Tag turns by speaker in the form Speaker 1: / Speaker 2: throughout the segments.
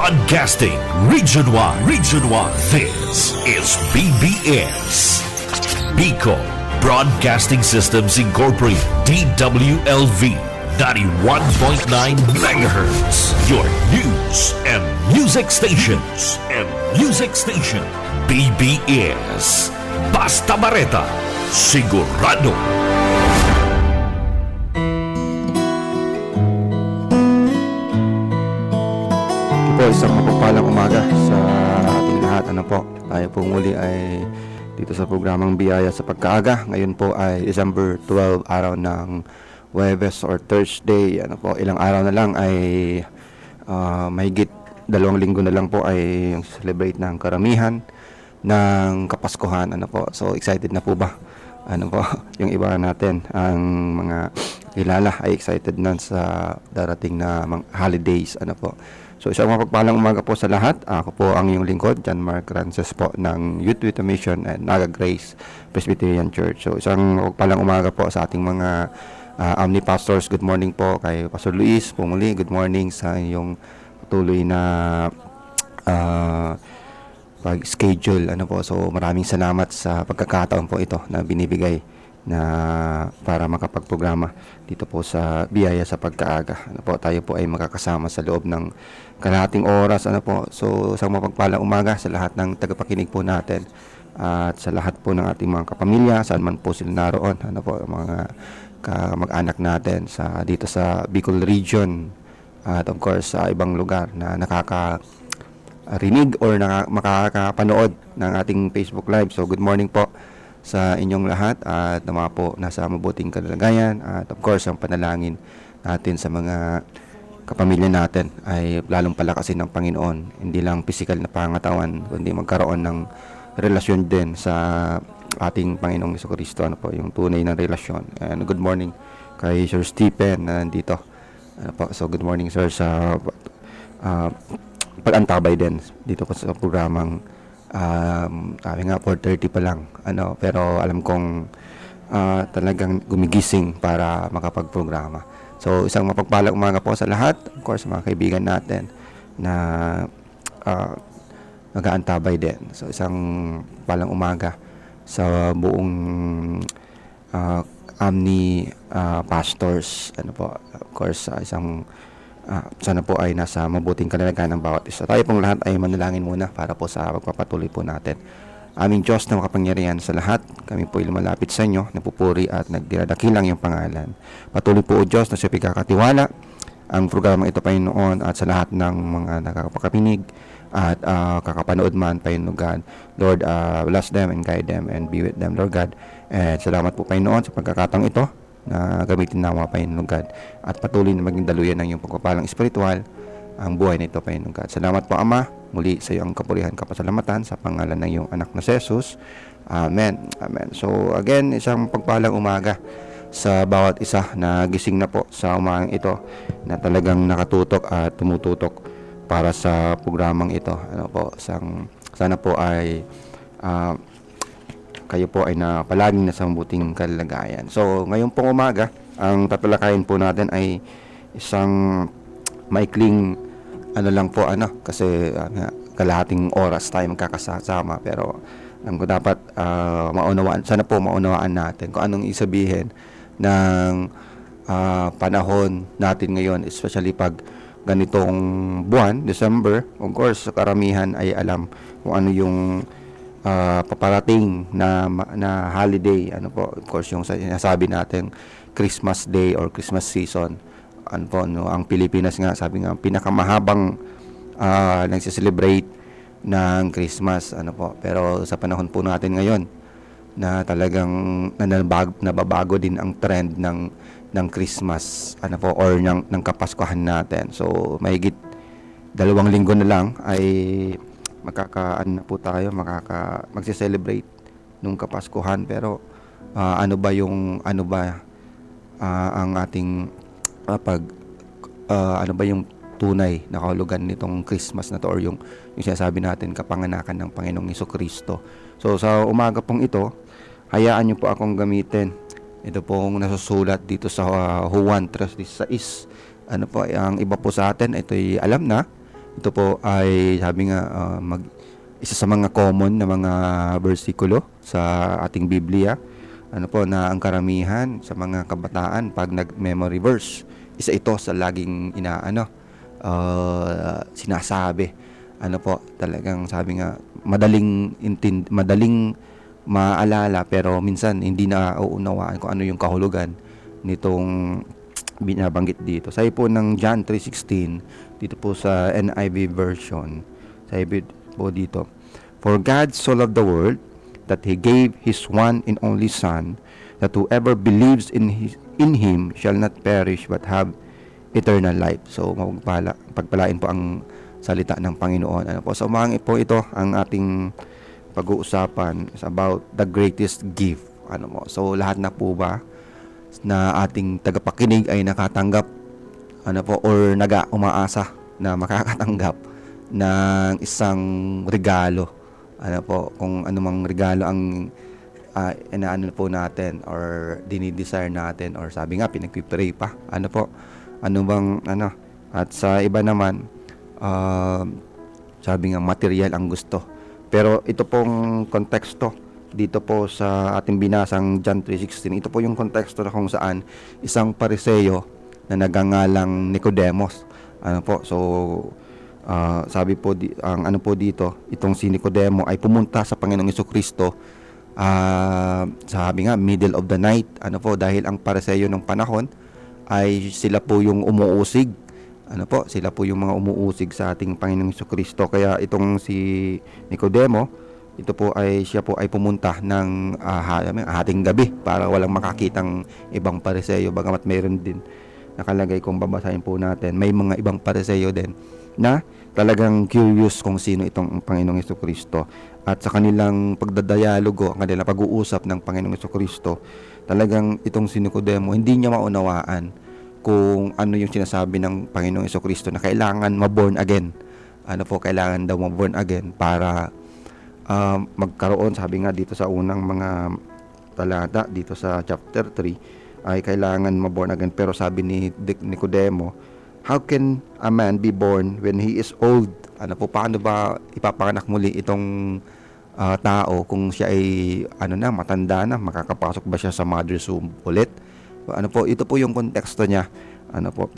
Speaker 1: Broadcasting Region 1. Region 1. This is BBS. Bicol Broadcasting Systems Incorporated. DWLV 91.9 megahertz. Your news and music stations. BBS. Basta Bareta. Sigurado.
Speaker 2: Isang mapagpalang umaga sa ating lahat. Tayo po muli ay dito sa programang Biyaya sa Pagkaaga. Ngayon po ay December 12, araw ng Huwebes or Thursday. Ilang araw na lang ay mahigit 2 linggo na lang po ay celebrate ng karamihan ng Kapaskuhan. So excited na po ba? Yung iba natin, ang mga kilala ay excited na sa darating na mga holidays. So isang mapagpalang umaga po sa lahat. Ako po ang iyong lingkod, John Mark Rances po ng Youth with a Mission and Naga Grace Presbyterian Church. So isang mapagpalang umaga po sa ating mga Omni Pastors. Good morning po kay Pastor Luis. Pumuli, good morning sa iyong patuloy na pag-schedule. So maraming salamat sa pagkakataon po ito na binibigay na para makapagprograma dito po sa Biyaya sa Pagkaaga. Tayo po ay makakasama sa loob ng kalahating oras. So isang mapagpalang umaga sa lahat ng tagapakinig po natin at sa lahat po ng ating mga kapamilya saan man po sila naroon. Mga kamag-anak natin sa dito sa Bicol region at of course sa ibang lugar na nakakarinig or makakapanood ng ating Facebook Live. So good morning po sa inyong lahat at mga po nasa mabuting kalagayan at of course ang panalangin natin sa mga kapamilya natin ay lalong palakasin ng Panginoon, hindi lang physical na pangatawan kundi magkaroon ng relasyon din sa ating Panginoong Jesucristo, yung tunay na relasyon. And good morning kay Sir Stephen na nandito. So good morning sir sa pag-antabay din dito po sa programang sabi nga 4:30 pa lang pero alam kong talagang gumigising para makapagprograma. So isang mapagpalang umaga po sa lahat, of course mga kaibigan natin na mag-aantabay din. So isang palang umaga sa buong Omni Pastors. Of course isang sana po ay nasa mabuting kalagayan ng bawat isa. Tayo pong lahat ay manalangin muna para po sa pagpapatuloy po natin. Aming Diyos na makapangyarihan sa lahat, kami po ay lumalapit sa inyo, napupuri at nagdiradakilang iyong pangalan. Patuloy po o Diyos na siya pagkakatiwala ang programang ito Panginoon at sa lahat ng mga nakakapakinig at kakapanood man Panginoon God. Lord, bless them and guide them and be with them, Lord God. And salamat po Panginoon sa pagkakataong ito na gamitin nawa Panginoon God at patuloy na maging daluyan ng iyong pagpapalang espiritual ang buhay nito Panginoon God. Salamat po Ama, muli sa iyo ang kapurihan, kapasalamatan sa pangalan ng iyong anak na Jesus. Amen. Amen. So again, isang pagpalang umaga sa bawat isa na gising na po sa umagang ito na talagang nakatutok at tumututok para sa programang ito. Sana po ay kayo po ay palaging nasa mabuting kalagayan. So, ngayon pong umaga, ang tatalakayin po natin ay isang maikling lang po kasi kalahating oras tayo magkakasama pero alam ko dapat sana po maunawaan natin kung anong isabihin ng panahon natin ngayon, especially pag ganitong buwan, December. Of course, karamihan ay alam kung ano yung paparating na holiday. Of course yung sinasabi natin Christmas Day or Christmas season. Ang Pilipinas nga sabi nga pinakamahabang nagse-celebrate ng Christmas. Pero sa panahon po natin ngayon na talagang nababago din ang trend ng Christmas or ng Kapaskuhan natin. So mahigit 2 linggo na lang ay magse-celebrate nung Kapaskuhan. Pero ano ba ang ating ano ba yung tunay na kahulugan nitong Christmas na to or yung sinasabi natin kapanganakan ng Panginoong Jesucristo. So sa umaga pong ito, hayaan niyo po akong gamitin ito pong nasusulat dito sa Juan 3:16. Ang iba po sa atin ito'y alam na, Ito po ay sabi nga isa sa mga common na mga bersikulo sa ating Biblia. Ano po na ang karamihan sa mga kabataan pag nag-memory verse, isa ito sa laging sinasabi. Ano po, talagang sabi nga madaling maalala pero minsan hindi na uunawaan kung ano yung kahulugan nitong binabanggit dito. Sabi po ng John 3:16 dito po sa NIV version. Sabi po dito, "For God so loved the world that He gave His one and only Son, that whoever believes in Him shall not perish but have eternal life." So pagpalain po ang salita ng Panginoon. Ano po, so po ito ang ating pag-uusapan is about the greatest gift. Ano po, so lahat na po ba na ating tagapakinig ay nakatanggap or umaasa na makakatanggap ng isang regalo, kung anumang regalo ang inaano po natin or dinidesire natin, or sabi nga pinagpipray pa, at sa iba naman sabi nga material ang gusto. Pero ito pong konteksto dito po sa ating binasang John 3:16, ito po yung konteksto na kung saan isang Pariseo na nagangalang Nicodemus, sabi po dito, itong si Nicodemo ay pumunta sa Panginoong Jesucristo, sabi nga middle of the night, dahil ang Pariseo ng panahon ay sila po yung umuusig, sila po yung mga umuusig sa ating Panginoong Jesucristo. Kaya itong si Nicodemo, siya po ay pumunta ng hating gabi para walang makakitang ibang Pariseo, bagamat mayroon din nakalagay, kung babasahin po natin, may mga ibang Pariseo din na talagang curious kung sino itong Panginoong Jesucristo. At sa kanilang pagdadialogo, ang kanilang pag-uusap ng Panginoong Jesucristo, talagang itong si Nicodemo hindi niya maunawaan kung ano yung sinasabi ng Panginoong Jesucristo na kailangan ma-born again. Kailangan daw ma-born again para magkaroon, sabi nga dito sa unang mga talata dito sa chapter 3, ay kailangan ma-born again. Pero sabi ni Nicodemo, how can a man be born when he is old? Paano ba ipapanganak muli itong tao kung siya ay matanda na? Makakapasok ba siya sa mother's womb ulit? Ito po yung konteksto niya.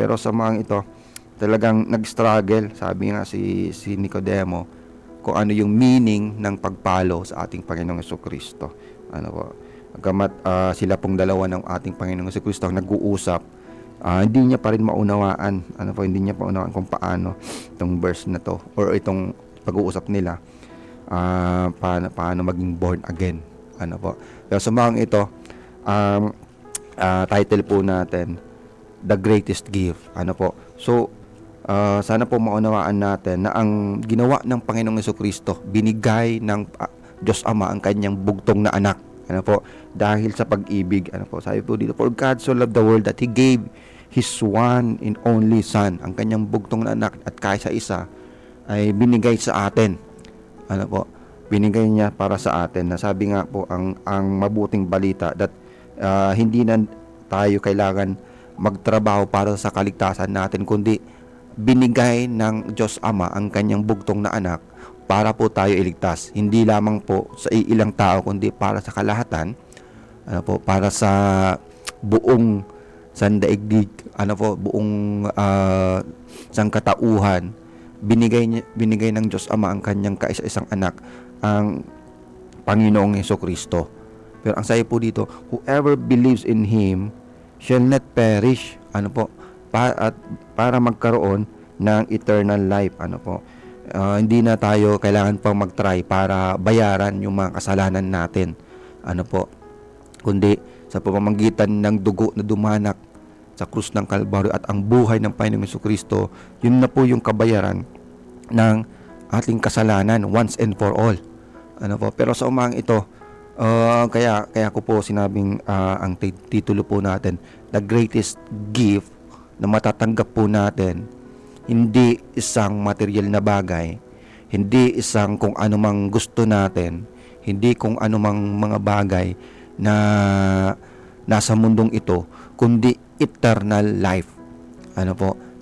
Speaker 2: Pero sa mga ito, talagang nag-struggle, sabi nga si Nicodemo, kung ano yung meaning ng pagpalo sa ating Panginoong Jesucristo. Agamat sila pong dalawa ng ating Panginoong Jesucristo ang nag-uusap, hindi niya pa rin maunawaan, hindi niya pa maunawaan kung paano itong verse na to or itong pag-uusap nila, paano maging born again. Pero sa mga ito, title po natin, The Greatest Gift. So sana po maunawaan natin na ang ginawa ng Panginoong Jesucristo, binigay ng Diyos Ama ang kanyang bugtong na anak, dahil sa pag-ibig. Sabi po dito, "For God so loved the world that He gave His one and only Son." Ang kanyang bugtong na anak at kaysa-isa ay binigay sa atin. Binigay niya para sa atin. Nasabi nga po ang mabuting balita that hindi na tayo kailangan magtrabaho para sa kaligtasan natin, kundi binigay ng Diyos Ama ang kanyang bugtong na anak para po tayo iligtas. Hindi lamang po sa ilang tao, kundi para sa kalahatan, para sa buong sandaigdig, buong sangkatauhan. Binigay ng Diyos Ama ang kanyang kaisa-isang anak, ang Panginoong Jesucristo. Pero ang sabi po dito, whoever believes in Him shall not perish, para magkaroon ng eternal life. Hindi na tayo kailangan pang mag-try para bayaran yung mga kasalanan natin, kundi sa pamamagitan ng dugo na dumanak sa krus ng Kalbaryo at ang buhay ng Panginoong Jesucristo, yun na po yung kabayaran ng ating kasalanan once and for all. Pero sa umagang ito, kaya ko po sinabing ang titulo po natin, The Greatest Gift na matatanggap po natin, hindi isang material na bagay, hindi isang kung anumang gusto natin, hindi kung anumang mga bagay na nasa mundong ito, kundi eternal life.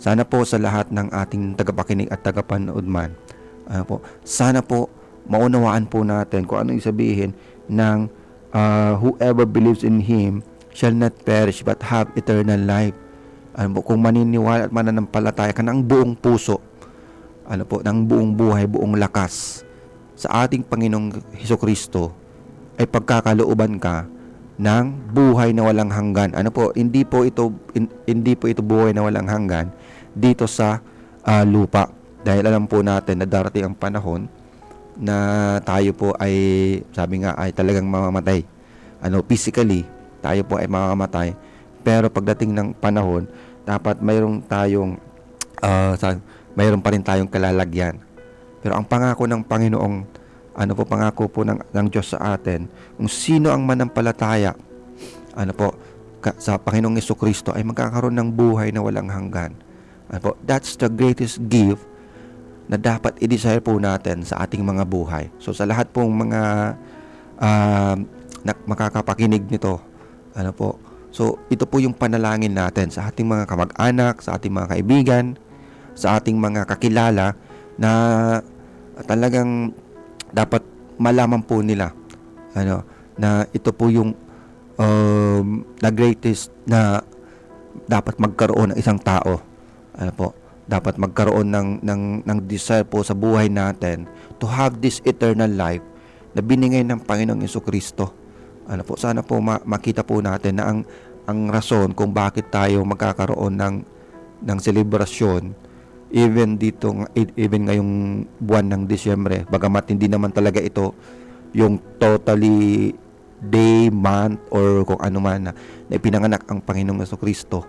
Speaker 2: Sana po sa lahat ng ating tagapakinig at tagapanood man, sana po maunawaan po natin kung ano yung sabihin ng whoever believes in Him shall not perish but have eternal life. Kung maniniwala at mananampalataya ka ng buong puso, ng buong buhay, buong lakas sa ating Panginoong Hesukristo, ay pagkakalooban ka ng buhay na walang hanggan. Hindi po ito buhay na walang hanggan dito sa lupa. Dahil alam po natin na darating ang panahon na tayo po ay, sabi nga, ay talagang mamamatay. Physically, tayo po ay mamamatay. Pero pagdating ng panahon, dapat mayroon pa rin tayong kalalagyan. Pero ang pangako ng Panginoong, pangako po ng Diyos sa atin, kung sino ang manampalataya, sa Panginoong Hesukristo ay magkakaroon ng buhay na walang hanggan. That's the greatest gift na dapat i-desire po natin sa ating mga buhay. So sa lahat pong mga makakapakinig nito, so ito po yung panalangin natin sa ating mga kamag-anak, sa ating mga kaibigan, sa ating mga kakilala, na talagang dapat malaman po nila na ito po yung the greatest na dapat magkaroon ng isang tao. Dapat magkaroon ng desire po sa buhay natin to have this eternal life na binigay ng Panginoong Hesukristo. Sana po makita po natin na ang rason kung bakit tayo magkakaroon ng selebrasyon even ngayong buwan ng Disyembre, bagamat hindi naman talaga ito yung totally day, month, or kung ano man na ipinanganak ang Panginoong Hesukristo.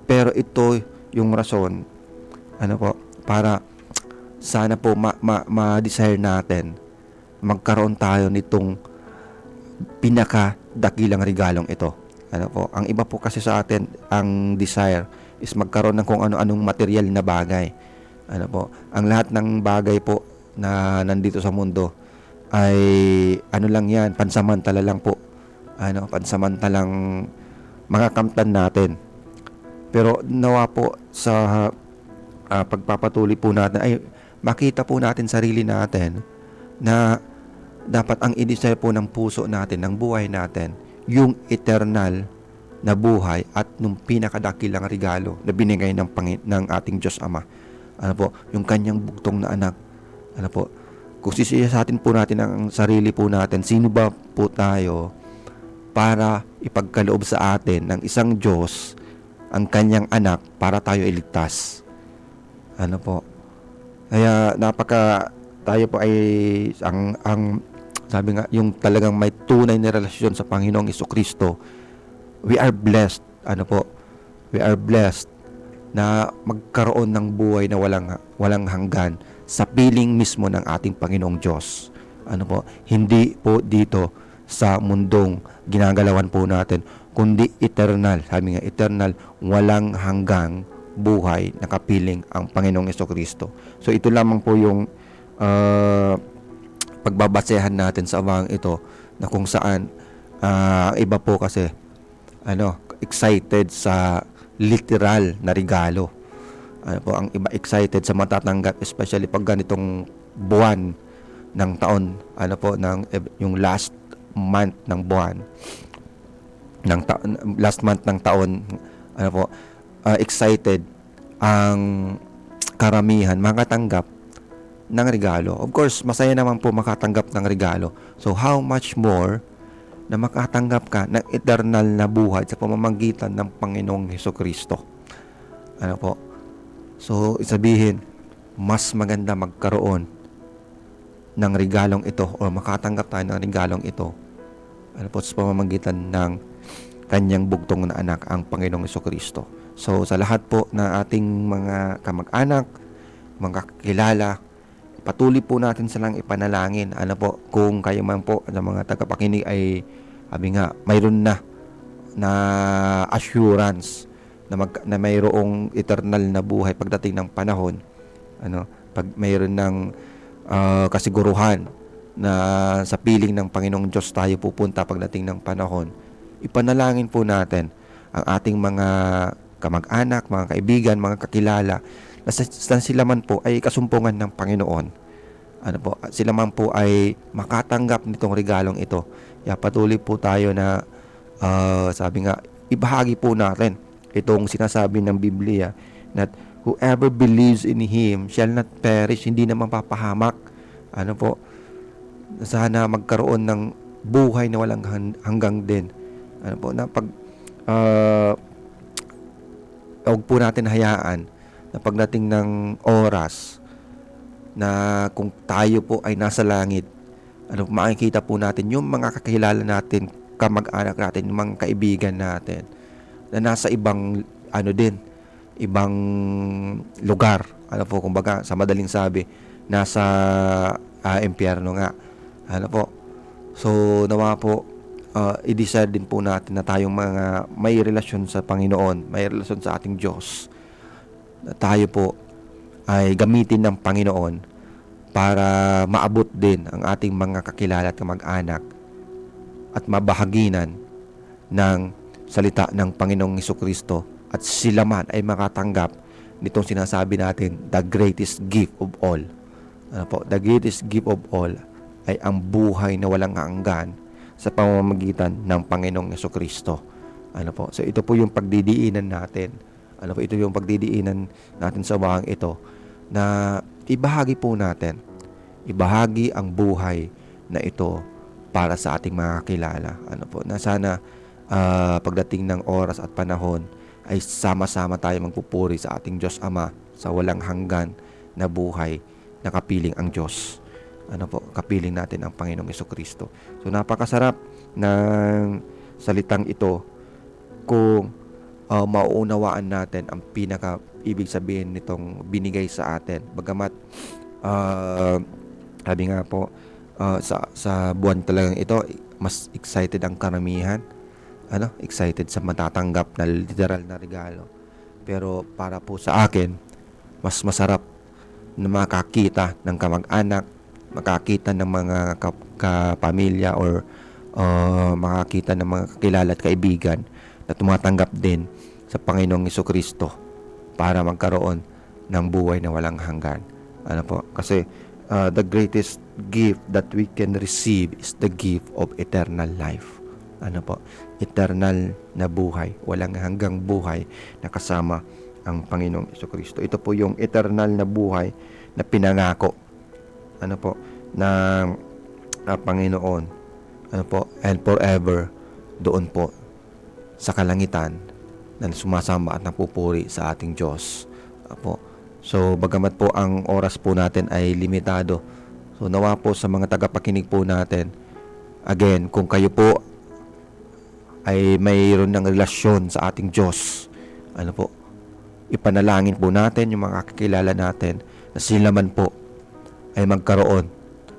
Speaker 2: Pero ito yung rason, para sana po ma-desire natin magkaroon tayo nitong pinakadakilang regalong ito. Ang iba po kasi sa atin, ang desire is magkaroon ng kung ano-anong material na bagay. Ang lahat ng bagay po na nandito sa mundo ay lang yan, pansamantala lang po. Pansamantalang makakamtan natin. Pero nawa po sa pagpapatuloy po natin ay makita po natin sarili natin na dapat ang i-desire po ng puso natin, ng buhay natin, yung eternal na buhay at nung pinakadakilang regalo na binigay ng ating Diyos Ama. Yung kanyang bugtong na anak. Kung sisiyasatin po natin ang sarili po natin, sino ba po tayo para ipagkaloob sa atin ng isang Diyos ang kanyang anak para tayo iligtas. Kaya tayo po ay ang sabi nga, yung talagang may tunay na relasyon sa Panginoong Hesukristo, we are blessed. We are blessed na magkaroon ng buhay na walang hanggan sa piling mismo ng ating Panginoong Diyos. Hindi po dito sa mundong ginagalawan po natin, kundi eternal. Sabi nga, eternal, walang hanggang buhay na kapiling ang Panginoong Hesukristo. So ito lamang po yung pagbabasehan natin sa abang ito, na kung saan iba po kasi excited sa literal na regalo. Ang iba excited sa matatanggap, especially pag ganitong buwan ng taon, yung last month ng buwan last month ng taon, excited ang karamihan makatanggap ng regalo. Of course, masaya naman po makatanggap ng regalo. So how much more na makatanggap ka ng eternal na buhay sa pamamagitan ng Panginoong Hesukristo. So sabihin, mas maganda magkaroon ng regalong ito o makatanggap tayo ng regalong ito sa pamamagitan ng kanyang bugtong na anak, ang Panginoong Hesukristo. So sa lahat po na ating mga kamag-anak, mga kakilala, patuloy po natin silang ipanalangin. Kung kayo man po sa mga tagapakinig ay mayroon na assurance na mayroong eternal na buhay pagdating ng panahon. Pag mayroon ng kasiguruhan na sa piling ng Panginoong Diyos tayo pupunta pagdating ng panahon, ipanalangin po natin ang ating mga kamag-anak, mga kaibigan, mga kakilala, na sila man po ay kasumpungan ng Panginoon. Ano po, sila man po ay makatanggap nitong regalong ito. Kaya patuloy po tayo na sabi nga, ibahagi po natin itong sinasabi ng Biblia that whoever believes in Him shall not perish, hindi naman papahamak. Ano po, sana magkaroon ng buhay na walang hanggang din. Ano po, na pag huwag po natin hayaan na pagdating ng oras na kung tayo po ay nasa langit, ano, makikita po natin yung mga kakilala natin, kamag-anak natin, yung mga kaibigan natin na nasa ibang ibang lugar. Ano po, kumbaga sa madaling sabi, nasa impyerno nga. Ano po. So nawa po i-desire din po natin na tayong mga may relasyon sa Panginoon, may relasyon sa ating Diyos, na tayo po ay gamitin ng Panginoon para maabot din ang ating mga kakilala at kamag-anak at mabahaginan ng salita ng Panginoong Hesukristo, at sila man ay makatanggap nitong sinasabi natin, the greatest gift of all. Ano po? The greatest gift of all ay ang buhay na walang hanggan sa pamamagitan ng Panginoong Hesukristo. Ano po? So ito po yung pagdidiinan natin. Ano po? Ito yung pagdidiinan natin sa umagang ito, na ibahagi po natin. Ibahagi ang buhay na ito para sa ating mga kakilala. Ano po? Na sana pagdating ng oras at panahon ay sama-sama tayo magpupuri sa ating Diyos Ama sa walang hanggan na buhay na kapiling ang Diyos. Ano po, kapiling natin ang Panginoong Hesukristo. So napakasarap ng salitang ito kung mauunawaan natin ang pinaka ibig sabihin nitong binigay sa atin. Bagamat sabi nga po, sa buwan talagang ito, mas excited ang karamihan. Excited sa matatanggap na literal na regalo. Pero para po sa akin, mas masarap na makakita ng kamag-anak, makakita ng mga kapamilya or makakita ng mga kakilala at kaibigan na tumatanggap din sa Panginoong Hesukristo para magkaroon ng buhay na walang hanggan. Ano po? Kasi the greatest gift that we can receive is the gift of eternal life. Ano po? Eternal na buhay, walang hanggang buhay na kasama ang Panginoong Hesukristo. Ito po yung eternal na buhay na pinangako, ano po, ng Panginoon, ano po, and forever doon po sa kalangitan na sumasamba at napupuri sa ating Diyos. Po. So bagamat po ang oras po natin ay limitado, so nawa po sa mga tagapakinig po natin, again, kung kayo po ay mayroon ng relasyon sa ating Diyos, ano po, ipanalangin po natin yung mga kakilala natin na sila man po ay magkaroon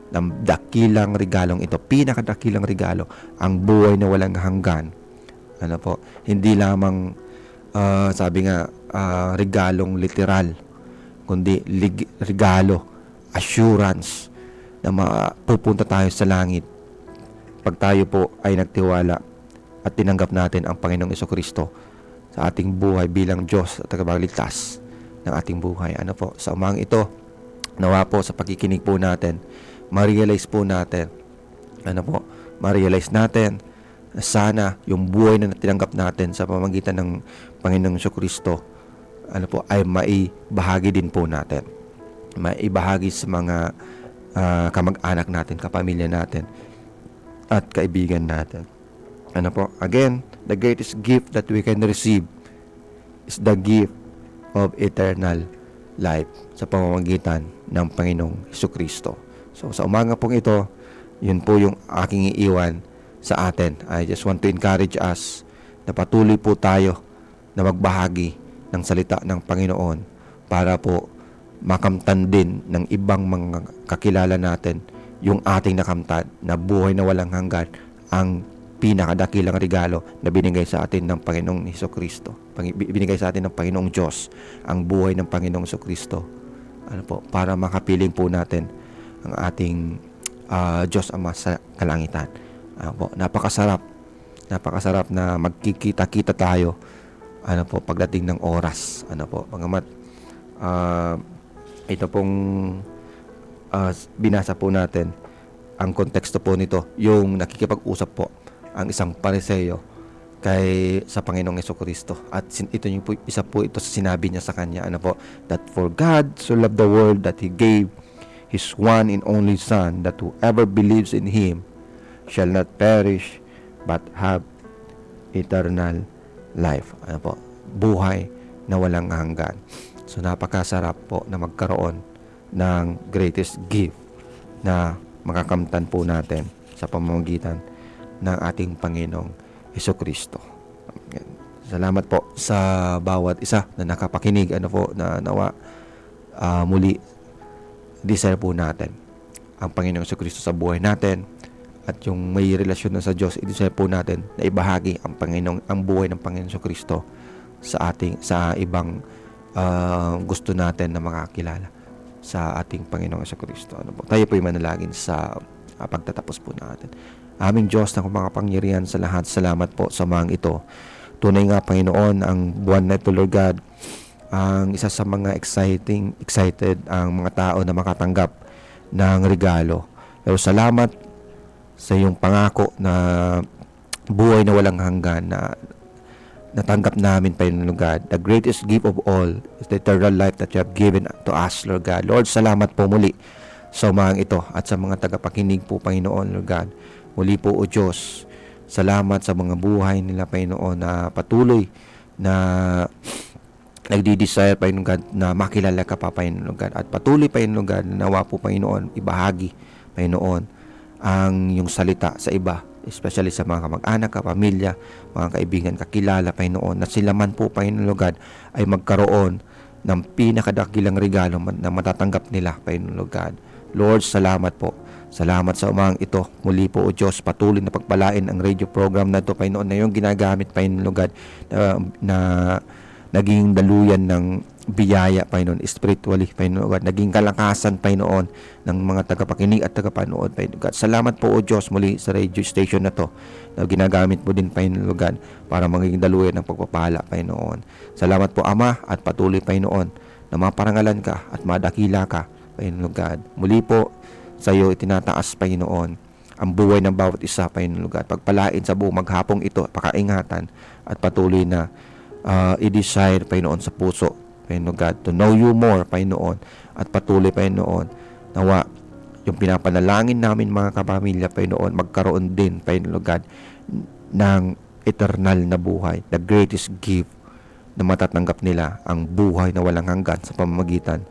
Speaker 2: ng dakilang regalong ito, pinakadakilang regalo, ang buhay na walang hanggan. Ano po, hindi lamang sabi nga regalong literal, kundi regalo, assurance na mapupunta tayo sa langit pag tayo po ay nagtiwala at tinanggap natin ang Panginoong Hesukristo sa ating buhay bilang Diyos at tagapagligtas ng ating buhay. Ano po, sa umagang ito, nawa po sa pagkikinig po natin, ma-realize po natin, ano po, ma-realize natin na sana yung buhay na tinanggap natin sa pamamagitan ng Panginoong Hesukristo, ano po, ay maibahagi din po natin. Maibahagi sa mga kamag-anak natin, kapamilya natin, at kaibigan natin. Ano po, again, the greatest gift that we can receive is the gift of eternal life sa pamamagitan ng Panginoong Hesukristo. So sa umaga pong ito, yun po yung aking iiwan sa atin. I just want to encourage us na patuloy po tayo na magbahagi ng salita ng Panginoon para po makamtan din ng ibang mga kakilala natin yung ating nakamtan na buhay na walang hanggan, ang pinakadakilang regalo na binigay sa atin ng Panginoong Hesukristo. Binigay sa atin ng Panginoong Diyos, ang buhay ng Panginoong Hesukristo. Ano po, para makapiling po natin ang ating Diyos Ama sa kalangitan. Ano po, napakasarap na magkikita-kita tayo ano po, pagdating ng oras. Ano po, bagamat ito pong binasa po natin, ang konteksto po nito, yung nakikipag-usap po ang isang Pariseo sa Panginoong Jesucristo. At ito yung isa po ito sa sinabi niya sa kanya, ano po, that for God so loved the world that He gave His one and only Son, that whoever believes in Him shall not perish but have eternal life. Ano po, buhay na walang hanggan. So napakasarap po na magkaroon ng greatest gift na makakamtan po natin sa pamamagitan ng ating Panginoong Jesucristo. Salamat po sa bawat isa na nakapakinig, ano po, na nawa muli desire po natin ang Panginoong Jesucristo sa buhay natin, at yung may relasyon na sa Diyos, i-desire po natin na ibahagi ang buhay ng Panginoong Jesucristo sa ibang gusto natin na makakilala sa ating Panginoong Jesucristo. Ano po? Tayo po yung manalangin sa pagtatapos po natin. Aming Diyos na kumakapangyarihan sa lahat, salamat po sa mga ito. Tunay nga, Panginoon, ang buwan na ito, Lord God, ang isa sa mga excited ang mga tao na makatanggap ng regalo. Pero salamat sa iyong pangako na buhay na walang hanggan na natanggap namin, Panginoon God. The greatest gift of all is the eternal life that you have given to us, Lord God. Lord, salamat po muli sa umagang ito at sa mga tagapakinig po, Panginoon, Lord God. Muli po, O Diyos, salamat sa mga buhay nila, Panginoon, na patuloy na nagdi-desire, Panginoon God, na makilala ka pa, Panginoon God. At patuloy, Panginoon God, na nawa po, Panginoon, ibahagi, Panginoon, ang yung salita sa iba, especially sa mga kamag-anak, kapamilya, mga kaibigan, kakilala, Panginoon, na sila man po, Panginoon God, ay magkaroon ng pinakadakilang regalo na matatanggap nila, Panginoon God. Lord, salamat po. Salamat sa umagang ito. Muli po, O Diyos, patuloy na pagpalain ang radio program na ito, Panginoon, na yung ginagamit, Panginoon God, na naging daluyan ng biyaya, Panginoon, spiritually, Panginoon God, naging kalakasan, Panginoon, ng mga tagapakinig at tagapanood, Panginoon God. Salamat po, O Diyos, muli sa radio station na to, na ginagamit mo din, Panginoon God, para maging daluyan ng pagpapala, Panginoon. Salamat po, Ama, at patuloy, Panginoon, na maparangalan ka at madakila ka, Panginoon God. Muli po, sa iyo itinataas, Panginoon, ang buhay ng bawat isa, Panginoon God. Pagpalain sa buong maghapong ito, pakaingatan, at patuloy na i-desire, Panginoon, sa puso, Panginoon God, to know you more, Panginoon, at patuloy, Panginoon, nawa yung pinapanalangin namin, mga kapamilya, Panginoon, magkaroon din, Panginoon God, ng eternal na buhay, the greatest gift na matatanggap nila, ang buhay na walang hanggan sa pamamagitan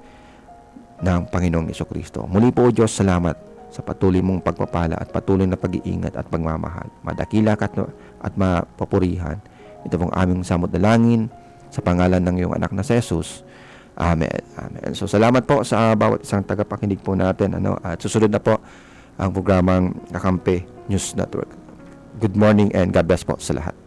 Speaker 2: ng Panginoong Jesucristo. Muli po, Diyos, salamat sa patuloy mong pagpapala at patuloy na pag-iingat at pagmamahal. Madakila ka at mapapurihan. Ito pong aming samot na langin sa pangalan ng iyong anak na si Jesus. Amen. Amen. So, salamat po sa bawat isang tagapakinig po natin. At susunod na po ang programang Kakampi News Network. Good morning and God bless po sa lahat.